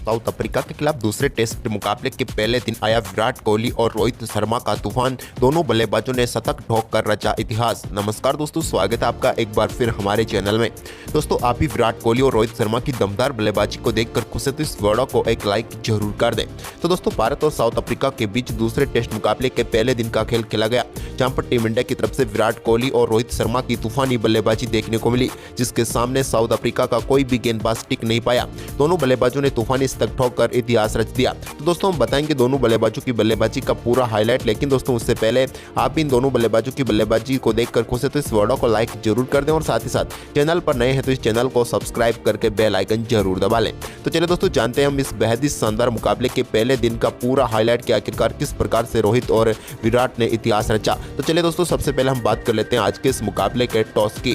South Africa के खिलाफ दूसरे टेस्ट मुकाबले के पहले दिन आया विराट कोहली और रोहित शर्मा का तूफान। दोनों बल्लेबाजों ने शतक ठोक कर रचा इतिहास। नमस्कार दोस्तों, स्वागत है आपका एक बार फिर हमारे चैनल में। दोस्तों, आप भी विराट कोहली और रोहित शर्मा की दमदार बल्लेबाजी को देखकर खुश है तो इस वीडियो को एक लाइक जरूर कर दें। तो दोस्तों, भारत और साउथ अफ्रीका के बीच दूसरे टेस्ट मुकाबले के पहले दिन का खेल खेला गया, जहां पर टीम इंडिया की तरफ से विराट कोहली और रोहित शर्मा की तूफानी बल्लेबाजी देखने को मिली, जिसके सामने साउथ अफ्रीका का कोई भी गेंदबाज टिक नहीं पाया। दोनों बल्लेबाजों ने तूफानी शतक ठोककर इतिहास रच दिया। तो दोस्तों, हम बताएंगे दोनों बल्लेबाजों की बल्लेबाजी का पूरा हाईलाइट, लेकिन दोस्तों उससे पहले आप इन दोनों बल्लेबाजों की बल्लेबाजी को देखकर खुश है तो इस वीडियो को लाइक जरूर कर दें और साथ ही साथ चैनल पर नए हैं तो इस चैनल को सब्सक्राइब करके बेल आइकन जरूर दबा लें। तो चलिए दोस्तों, जानते हैं हम इस बेहद ही शानदार मुकाबले के पहले दिन का पूरा हाईलाइट कि आखिरकार किस प्रकार से रोहित और विराट ने इतिहास रचा। तो चलिए दोस्तों, सबसे पहले हम बात कर लेते हैं आज के इस मुकाबले के टॉस की।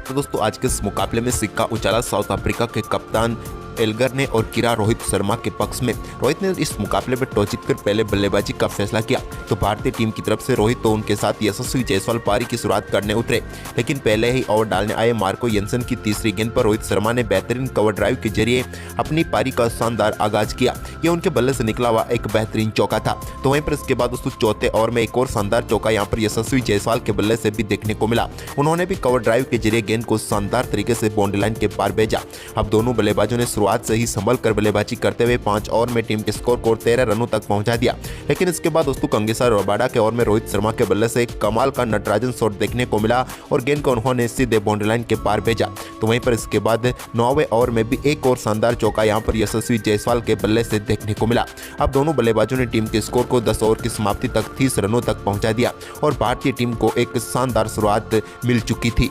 तो दोस्तों, आज के इस मुकाबले में सिक्का उछाला साउथ अफ्रीका के कप्तान एल्गर ने और गिरा रोहित शर्मा के पक्ष में। रोहित ने इस मुकाबले में टॉस जीतकर पहले बल्लेबाजी का फैसला किया, तो भारतीय टीम की तरफ से रोहित तो उनके साथ यशस्वी जायसवाल पारी की शुरुआत करने उतरे, लेकिन पहले ही ओवर डालने आए मार्को येंसन की तीसरी गेंद पर रोहित शर्मा ने बेहतरीन कवर ड्राइव के जरिए अपनी पारी का शानदार आगाज किया। यह उनके बल्ले से निकला हुआ एक बेहतरीन चौका था। तो वहीं पर इसके बाद दोस्तों चौथे ओवर में एक और शानदार चौका यहाँ पर यशस्वी जायसवाल के बल्ले से भी देखने को मिला। उन्होंने भी कवर ड्राइव के जरिए गेंद को शानदार तरीके से बाउंड्री लाइन के पार भेजा। अब दोनों बल्लेबाजों ने शुरुआत से ही संभल कर बल्लेबाजी करते हुए 5 ओवर में टीम के स्कोर को 13 रनों तक पहुंचा दिया, लेकिन इसके बाद दोस्तों कंगेसा रबाडा के ओवर में रोहित शर्मा के बल्ले से एक कमाल का नटराजन शॉट देखने को मिला और गेंद को उन्होंने सीधे बाउंड्री लाइन के पार भेजा। तो वहीं पर इसके बाद 9वें ओवर में भी एक और शानदार चौका यहां पर यशस्वी जायसवाल के बल्ले से देखने को मिला। अब दोनों बल्लेबाजों ने टीम के स्कोर को 10 ओवर की समाप्ति तक 30 रनों तक पहुंचा दिया और भारतीय टीम को एक शानदार शुरुआत मिल चुकी थी।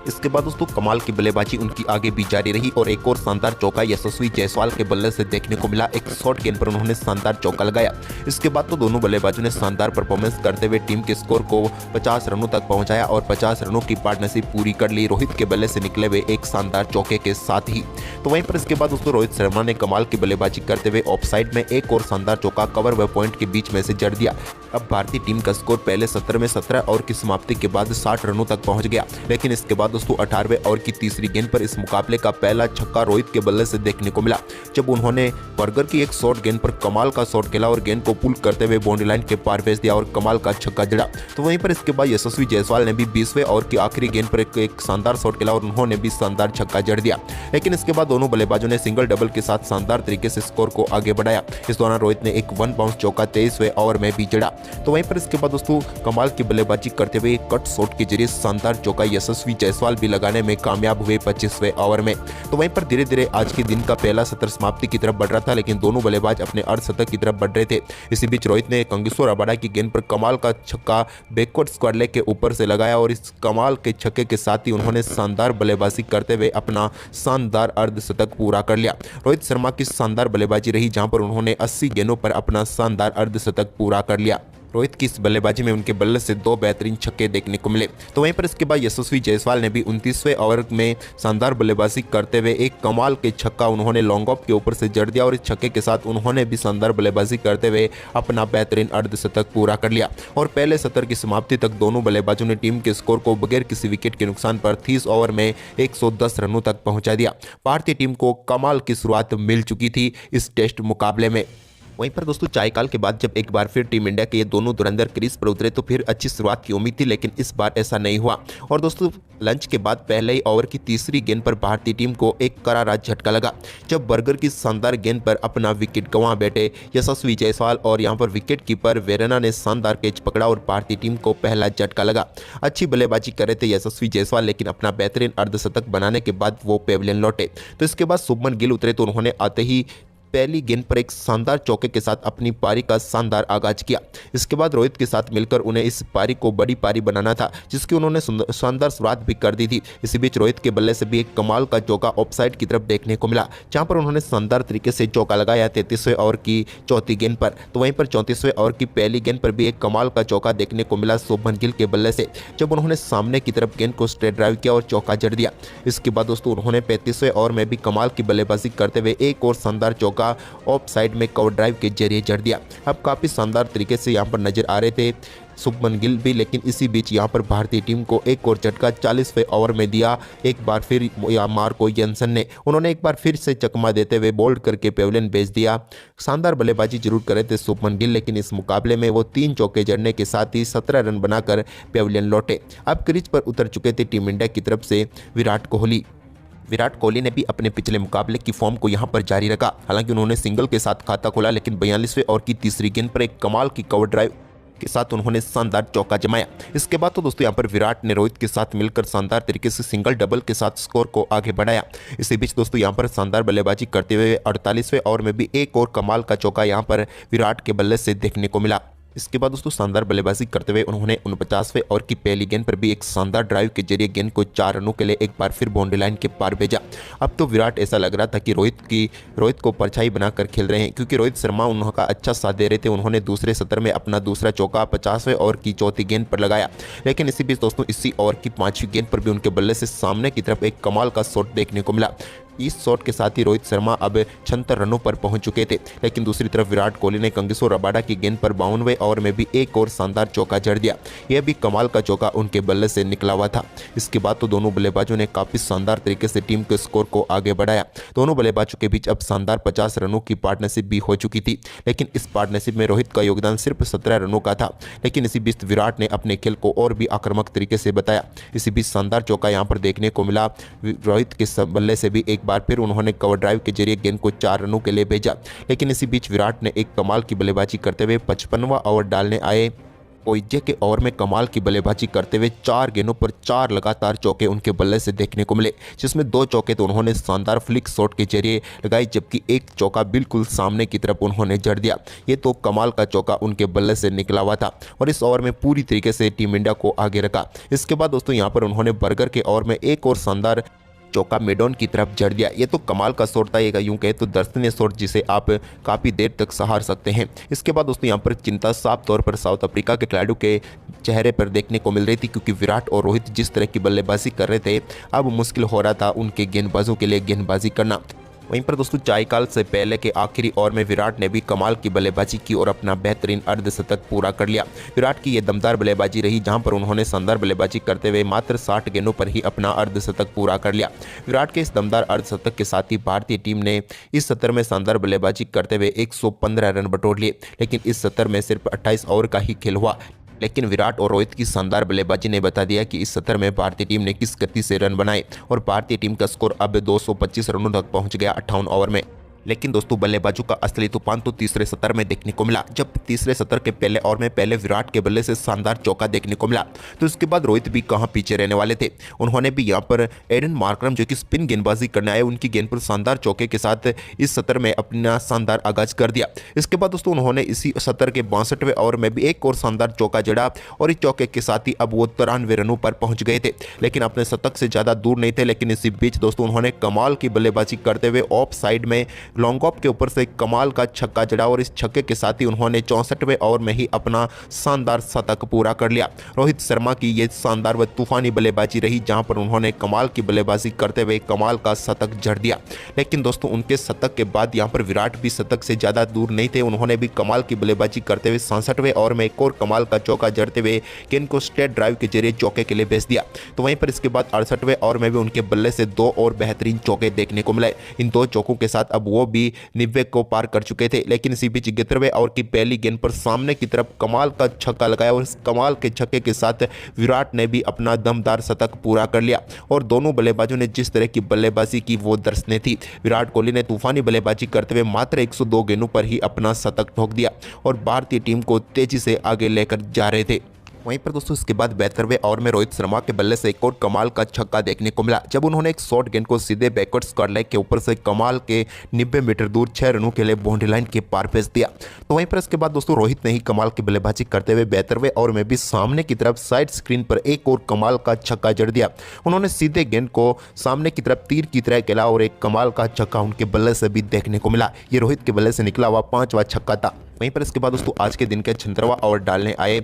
इसके बाद दोस्तों कमाल की बल्लेबाजी उनकी आगे भी जारी रही और एक और शानदार चौका यशस्वी जायसवाल के बल्ले से देखने को मिला। एक शॉर्ट गेंद पर उन्होंने शानदार चौका लगाया। इसके बाद तो दोनों बल्लेबाजों ने शानदार परफॉर्मेंस करते हुए टीम के स्कोर को 50 रनों तक पहुंचाया और 50 रनों की पार्टनरशिप पूरी कर ली रोहित के बल्ले से निकले हुए एक शानदार चौके के साथ ही। तो वहीं पर इसके बाद दोस्तों रोहित शर्मा ने कमाल की बल्लेबाजी करते हुए ऑफसाइड में एक और शानदार चौका कवर व पॉइंट के बीच में से जड़ दिया। अब भारतीय टीम का स्कोर पहले सत्र में 17 ओवर की समाप्ति के बाद 60 रनों तक पहुंच गया, लेकिन इसके बाद दोस्तों 18वें ओवर की तीसरी गेंद पर इस मुकाबले का पहला छक्का रोहित के बल्ले से देखने को मिला, जब उन्होंने बर्गर की एक शॉर्ट गेंद पर कमाल का शॉट खेला और गेंद को पुल करते हुए बाउंड्री लाइन के पार भेज दिया और कमाल का छक्का जड़ा। तो वहीं पर इसके बाद यशस्वी जायसवाल ने भी 20वें ओवर की आखिरी गेंद पर एक शानदार शॉट खेला और उन्होंने भी शानदार छक्का जड़ दिया, लेकिन इसके बाद दोनों बल्लेबाजों ने सिंगल डबल के साथ शानदार तरीके से स्कोर को आगे बढ़ाया। इस दौरान रोहित ने एक 1 बाउंस चौका 23वें ओवर में भी जड़ा। तो वहीं पर इसके बाद दोस्तों कमाल की बल्लेबाजी करते हुए कट शॉट के जरिए शानदार चौका यशस्वी जायसवाल भी लगाने में कामयाब हुए 25वें ओवर में। तो वहीं पर धीरे धीरे आज के दिन का पहला सत्र समाप्ति की तरफ बढ़ रहा था, लेकिन दोनों बल्लेबाज अपने अर्धशतक की तरफ बढ़ रहे थे। इसी बीच रोहित ने कंगेसा रबाडा की गेंद पर कमाल का छक्का बैकवर्ड स्क्वायर लेग के ऊपर से लगाया और इस कमाल के छक्के के साथ ही उन्होंने शानदार बल्लेबाजी करते हुए अपना शानदार अर्धशतक पूरा कर लिया। रोहित शर्मा की शानदार बल्लेबाजी रही, जहां पर उन्होंने 80 गेंदों पर अपना शानदार अर्धशतक पूरा कर लिया। रोहित की इस बल्लेबाजी में उनके बल्ले से 2 बेहतरीन छक्के देखने को मिले। तो वहीं पर इसके बाद यशस्वी जायसवाल ने भी 29वें ओवर में शानदार बल्लेबाजी करते हुए एक कमाल के छक्का उन्होंने लॉन्ग ऑफ के ऊपर से जड़ दिया और इस छक्के के साथ उन्होंने भी शानदार बल्लेबाजी करते हुए अपना बेहतरीन अर्धशतक पूरा कर लिया और पहले सत्र की समाप्ति तक दोनों बल्लेबाजों ने टीम के स्कोर को बगैर किसी विकेट के नुकसान पर 30 ओवर में 110 रनों तक पहुंचा दिया। भारतीय टीम को कमाल की शुरुआत मिल चुकी थी इस टेस्ट मुकाबले में। वहीं पर दोस्तों चायकाल के बाद जब एक बार फिर टीम इंडिया के ये दोनों धुरंधर क्रीज पर उतरे तो फिर अच्छी शुरुआत की उम्मीद थी, लेकिन इस बार ऐसा नहीं हुआ और दोस्तों लंच के बाद पहले ही ओवर की तीसरी गेंद पर भारतीय टीम को एक करारा झटका लगा, जब बर्गर की शानदार गेंद पर अपना विकेट गंवा बैठे यशस्वी जायसवाल और यहां पर विकेट कीपर वेरेना ने शानदार कैच पकड़ा और भारतीय टीम को पहला झटका लगा। अच्छी बल्लेबाजी कर रहे थे यशस्वी जायसवाल, लेकिन अपना बेहतरीन अर्धशतक बनाने के बाद वो पेविलियन लौटे। तो इसके बाद शुभमन गिल उतरे तो उन्होंने आते ही पहली गेंद पर एक शानदार चौके के साथ अपनी पारी का शानदार आगाज किया। इसके बाद रोहित के साथ मिलकर उन्हें इस पारी को बड़ी पारी बनाना था, जिसकी उन्होंने शानदार शुरुआत भी कर दी थी। इसी बीच रोहित के बल्ले से भी एक कमाल का चौका ऑफसाइड की तरफ देखने को मिला, जहां पर उन्होंने शानदार तरीके से चौका लगाया 33वें ओवर की चौथी गेंद पर। तो वहीं पर 34वें ओवर की पहली गेंद पर भी एक कमाल का चौका देखने को मिला शुभमन गिल के बल्ले से, जब उन्होंने सामने की तरफ गेंद को स्ट्रेट ड्राइव किया और चौका जड़ दिया। इसके बाद दोस्तों उन्होंने 35वें ओवर में भी कमाल की बल्लेबाजी करते हुए एक और शानदार चौका ऑफ साइड में कवर ड्राइव के जरिए जड़ दिया। अब काफी शानदार तरीके से यहाँ पर नजर आ रहे थे शुभमन गिल भी। लेकिन इसी बीच यहाँ पर भारतीय टीम को एक और झटका 40वें ओवर में दिया। एक बार फिर मार्को जेनसन ने उन्होंने एक बार फिर से चकमा देते हुए बोल्ड करके पेविलियन भेज दिया। शानदार बल्लेबाजी जरूर करे थे शुभमन गिल, लेकिन इस मुकाबले में वो 3 चौके जड़ने के साथ ही 17 रन बनाकर पेविलियन लौटे। अब क्रीज पर उतर चुके थे टीम इंडिया की तरफ से विराट कोहली ने भी अपने पिछले मुकाबले की फॉर्म को यहां पर जारी रखा। हालांकि उन्होंने सिंगल के साथ खाता खोला, लेकिन 42वें ओवर की तीसरी गेंद पर एक कमाल की कवर ड्राइव के साथ उन्होंने शानदार चौका जमाया। इसके बाद तो दोस्तों यहां पर विराट ने रोहित के साथ मिलकर शानदार तरीके से सिंगल डबल के साथ स्कोर को आगे बढ़ाया। इसी बीच दोस्तों यहां पर शानदार बल्लेबाजी करते हुए 48वें ओवर में भी एक और कमाल का चौका यहां पर विराट के बल्ले से देखने को मिला। इसके बाद दोस्तों शानदार बल्लेबाजी करते हुए उन्होंने 49वें ओवर की पहली गेंद पर भी एक शानदार ड्राइव के जरिए गेंद को 4 रनों के लिए एक बार फिर बाउंड्री लाइन के पार भेजा। अब तो विराट ऐसा लग रहा था कि रोहित को परछाई बनाकर खेल रहे हैं, क्योंकि रोहित शर्मा उनका अच्छा साथ दे रहे थे। उन्होंने दूसरे सत्र में अपना दूसरा चौका 50वें ओवर की चौथी गेंद पर लगाया। लेकिन इसी बीच दोस्तों इसी ओवर की 5वीं गेंद पर भी उनके बल्ले से सामने की तरफ एक कमाल का शॉट देखने को मिला। इस शॉट के साथ ही रोहित शर्मा अब 76 रनों पर पहुंच चुके थे। लेकिन दूसरी तरफ विराट कोहली ने कंगिसो रबाडा की गेंद पर 52वें ओवर में भी एक और शानदार चौका जड़ दिया। यह भी कमाल का चौका उनके बल्ले से निकला हुआ था। इसके बाद तो दोनों बल्लेबाजों ने काफी शानदार तरीके से टीम के स्कोर को आगे बढ़ाया। दोनों बल्लेबाजों के बीच अब शानदार 50 रनों की पार्टनरशिप भी हो चुकी थी। लेकिन इस पार्टनरशिप में रोहित का योगदान सिर्फ 17 रनों का था। लेकिन इसी बीच विराट ने अपने खेल को और भी आक्रामक तरीके से बताया। इसी बीच शानदार चौका यहाँ पर देखने को मिला। रोहित के बल्ले से भी एक बार फिर उन्होंने कवर ड्राइव के जरिए गेंद को 4 रनों के लिए भेजा। लेकिन इसी बीच विराट ने एक कमाल की बल्लेबाजी करते हुए 55वां ओवर डालने आए। ओइजे के ओवर में कमाल की बल्लेबाजी करते हुए 4 गेंदों पर 4 लगातार चौके उनके बल्ले से देखने को मिले, जिसमें 2 चौके तो उन्होंने शानदार फ्लिक शॉट के जरिए लगाई, जबकि एक चौका बिल्कुल सामने की तरफ उन्होंने जड़ दिया। ये तो कमाल का चौका उनके बल्ले से निकला हुआ था और इस ओवर में पूरी तरीके से टीम इंडिया को आगे रखा। इसके बाद दोस्तों यहाँ पर उन्होंने बर्गर के ओवर में एक और शानदार चौका मेडोन की तरफ जड़ दिया। ये तो कमाल का शॉट था, ये यूं कहे तो दर्शनीय शॉट जिसे आप काफ़ी देर तक सहार सकते हैं। इसके बाद दोस्तों यहाँ पर चिंता साफ तौर पर साउथ अफ्रीका के खिलाड़ियों के चेहरे पर देखने को मिल रही थी, क्योंकि विराट और रोहित जिस तरह की बल्लेबाजी कर रहे थे अब मुश्किल हो रहा था उनके गेंदबाजों के लिए गेंदबाजी करना। वहीं पर दोस्तों चायकाल से पहले के आखिरी ओवर में विराट ने भी कमाल की बल्लेबाजी की और अपना बेहतरीन अर्धशतक पूरा कर लिया। विराट की यह दमदार बल्लेबाजी रही, जहां पर उन्होंने शानदार बल्लेबाजी करते हुए मात्र 60 गेंदों पर ही अपना अर्धशतक पूरा कर लिया। विराट के इस दमदार अर्धशतक के साथ ही भारतीय टीम ने इस सत्र में शानदार बल्लेबाजी करते हुए 115 रन बटोर लिए। लेकिन इस सत्र में सिर्फ 28 ओवर का ही खेल हुआ। लेकिन विराट और रोहित की शानदार बल्लेबाजी ने बता दिया कि इस सत्र में भारतीय टीम ने किस गति से रन बनाए और भारतीय टीम का स्कोर अब 225 रनों तक पहुंच गया 58 ओवर में। लेकिन दोस्तों बल्लेबाजों का असली तूफान तो तीसरे सत्र में देखने को मिला, जब तीसरे सत्र के पहले ओवर में पहले विराट के बल्ले से शानदार चौका देखने को मिला। तो इसके बाद रोहित भी कहां पीछे रहने वाले थे। उन्होंने भी यहां पर एडन मार्करम जो कि स्पिन गेंदबाजी करने आए, उनकी गेंद पर शानदार चौके के साथ इस सत्र में अपना शानदार आगाज कर दिया। इसके बाद दोस्तों उन्होंने इसी सत्र के 62वें ओवर में भी एक और शानदार चौका जड़ा और इस चौके के साथ ही अब वो 93 रनों पर पहुंच गए थे, लेकिन अपने शतक से ज्यादा दूर नहीं थे। लेकिन इसी बीच दोस्तों उन्होंने कमाल की बल्लेबाजी करते हुए ऑफ साइड में लॉन्ग ऑफ के ऊपर से कमाल का छक्का जड़ा और इस छक्के के साथ ही उन्होंने 64वें ओवर में ही अपना शानदार शतक पूरा कर लिया। रोहित शर्मा की ये शानदार व तूफानी बल्लेबाजी रही, जहां पर उन्होंने कमाल की बल्लेबाजी करते हुए कमाल का शतक जड़ दिया। लेकिन दोस्तों उनके शतक के बाद यहां पर विराट भी शतक से ज्यादा दूर नहीं थे। उन्होंने भी कमाल की बल्लेबाजी करते हुए 67वें ओवर में एक और कमाल का चौका जड़ते हुए गेंद को स्ट्रेट ड्राइव के जरिए चौके के लिए भेज दिया। तो वहीं पर इसके बाद 68वें ओवर में भी उनके बल्ले से 2 और बेहतरीन चौके देखने को मिले। इन 2 चौकों के साथ अब वो भी 90 को पार कर चुके थे। लेकिन इसी बीच 71वें ओवर की पहली गेंद पर सामने की तरफ कमाल का छक्का लगाया और इस कमाल के छक्के के साथ विराट ने भी अपना दमदार शतक पूरा कर लिया। और दोनों बल्लेबाजों ने जिस तरह की बल्लेबाजी की वो दर्शनीय थी। विराट कोहली ने तूफानी बल्लेबाजी करते हुए मात्र 102 गेंदों पर ही अपना शतक ठोक दिया और भारतीय टीम को तेजी से आगे लेकर जा रहे थे। वहीं पर दोस्तों इसके बाद 72वें ओवर में रोहित शर्मा के बल्ले से एक और कमाल का छक्का देखने को मिला, जब उन्होंने एक शॉर्ट गेंद को सीधे बैकवर्ड स्क्वायर लेग के ऊपर से कमाल के 90 मीटर दूर 6 रनों के लिए बाउंड्री लाइन के पार भेज दिया। तो वहीं पर इसके बाद दोस्तों रोहित ने ही कमाल की बल्लेबाजी करते हुए 72वें ओवर में भी सामने की तरफ साइड स्क्रीन पर एक और कमाल का छक्का जड़ दिया। उन्होंने सीधे गेंद को सामने की तरफ तीर की तरह खेला और एक कमाल का छक्का उनके बल्ले से भी देखने को मिला। ये रोहित के बल्ले से निकला हुआ 5वां छक्का था। वहीं पर इसके बाद दोस्तों आज के दिन के 76वां ओवर डालने आए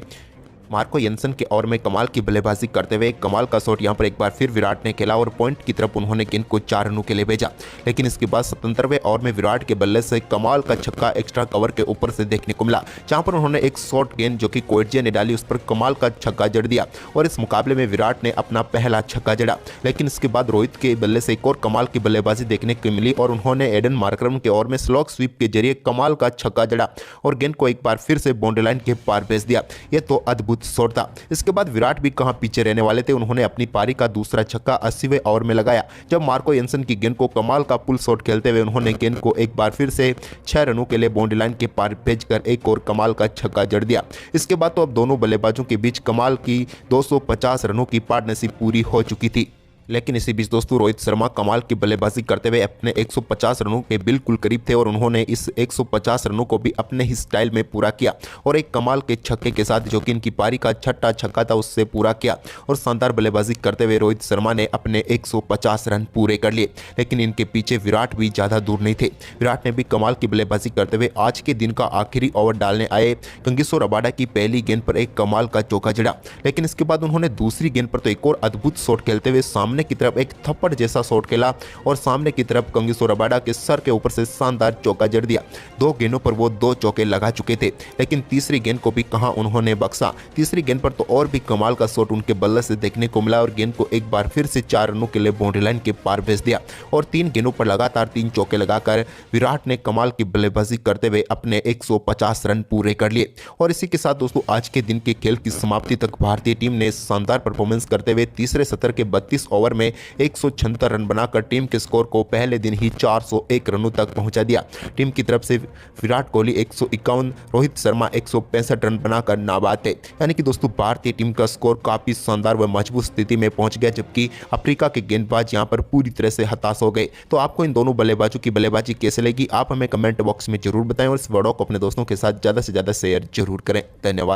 मार्को यंसन के ओवर में कमाल की बल्लेबाजी करते हुए कमाल का शॉट यहां पर एक बार फिर विराट ने खेला और पॉइंट की तरफ उन्होंने गेंद को 4 रनों के लिए भेजा। लेकिन इसके बाद 77वें ओवर में विराट के बल्ले से कमाल का छक्का एक्स्ट्रा कवर के ऊपर से देखने को मिला, जहां पर उन्होंने एक शॉर्ट गेंद जो कि कोएटजे ने डाली उस पर कमाल का छक्का जड़ दिया और इस मुकाबले में विराट ने अपना पहला छक्का जड़ा। लेकिन इसके बाद रोहित के बल्ले से एक और कमाल की बल्लेबाजी देखने को मिली और उन्होंने एडन मार्करम के ओवर में स्लॉग स्वीप के जरिए कमाल का छक्का जड़ा और गेंद को एक बार फिर से बाउंड्री लाइन के पार भेज दिया। यह तो अद्भुत शॉट था। इसके बाद विराट भी कहां पीछे रहने वाले थे, उन्होंने अपनी पारी का दूसरा छक्का 80वें ओवर में लगाया, जब मार्को यंसन की गेंद को कमाल का पुल शॉट खेलते हुए उन्होंने गेंद को एक बार फिर से 6 रनों के लिए बाउंड्री लाइन के पार भेजकर एक और कमाल का छक्का जड़ दिया। इसके बाद तो अब दोनों बल्लेबाजों के बीच कमाल की 250 रनों की पार्टनरशिप पूरी हो चुकी थी। लेकिन इसी बीच दोस्तों रोहित शर्मा कमाल की बल्लेबाजी करते हुए अपने 150 रनों के बिल्कुल करीब थे और उन्होंने इस 150 रनों को भी अपने ही स्टाइल में पूरा किया और एक कमाल के छक्के के साथ जो कि इनकी पारी का छठा छक्का था उससे पूरा किया और शानदार बल्लेबाजी करते हुए रोहित शर्मा ने अपने 150 रन पूरे कर लिए। लेकिन इनके पीछे विराट भी ज़्यादा दूर नहीं थे। विराट ने भी कमाल की बल्लेबाजी करते हुए आज के दिन का आखिरी ओवर डालने आए कंगिसो रबाडा की पहली गेंद पर एक कमाल का चौका जड़ा। लेकिन इसके बाद उन्होंने दूसरी गेंद पर तो एक और अद्भुत शॉट खेलते हुए सामने की तरफ एक थप्पड़ जैसा शॉट खेला और सामने की तरफ कंगिसो रबाडा के सर के ऊपर से शानदार चौका जड़ दिया। 2 गेंदों पर वो 2 चौके लगा चुके थे, लेकिन तीसरी गेंद को भी कहां उन्होंने बख्शा। तीसरी गेंद पर तो और भी कमाल का शॉट उनके बल्ले से देखने को मिला और गेंद को एक बार फिर से 4 रनों के लिए बाउंड्री लाइन के पार भेज दिया और 3 गेंदों पर लगातार 3 चौके लगाकर विराट ने कमाल की बल्लेबाजी करते हुए अपने 150 रन पूरे कर लिए। और इसी के साथ दोस्तों आज के दिन के खेल की समाप्ति तक भारतीय टीम ने शानदार परफॉर्मेंस करते हुए तीसरे सत्र के 32 ओवर में 176 रन बनाकर टीम के स्कोर को पहले दिन ही 401 रनों तक पहुंचा दिया। टीम की तरफ से विराट कोहली 151, रोहित शर्मा 165 रन बनाकर नाबाद थे। यानी कि दोस्तों भारतीय टीम का स्कोर काफी शानदार व मजबूत स्थिति में पहुंच गया, जबकि अफ्रीका के गेंदबाज यहां पर पूरी तरह से हताश हो गए। तो आपको इन दोनों बल्लेबाजों की बल्लेबाजी कैसे लगी आप हमें कमेंट बॉक्स में जरूर बताएं और इस वीडियो को अपने दोस्तों के साथ ज्यादा से ज्यादा शेयर जरूर करें। धन्यवाद।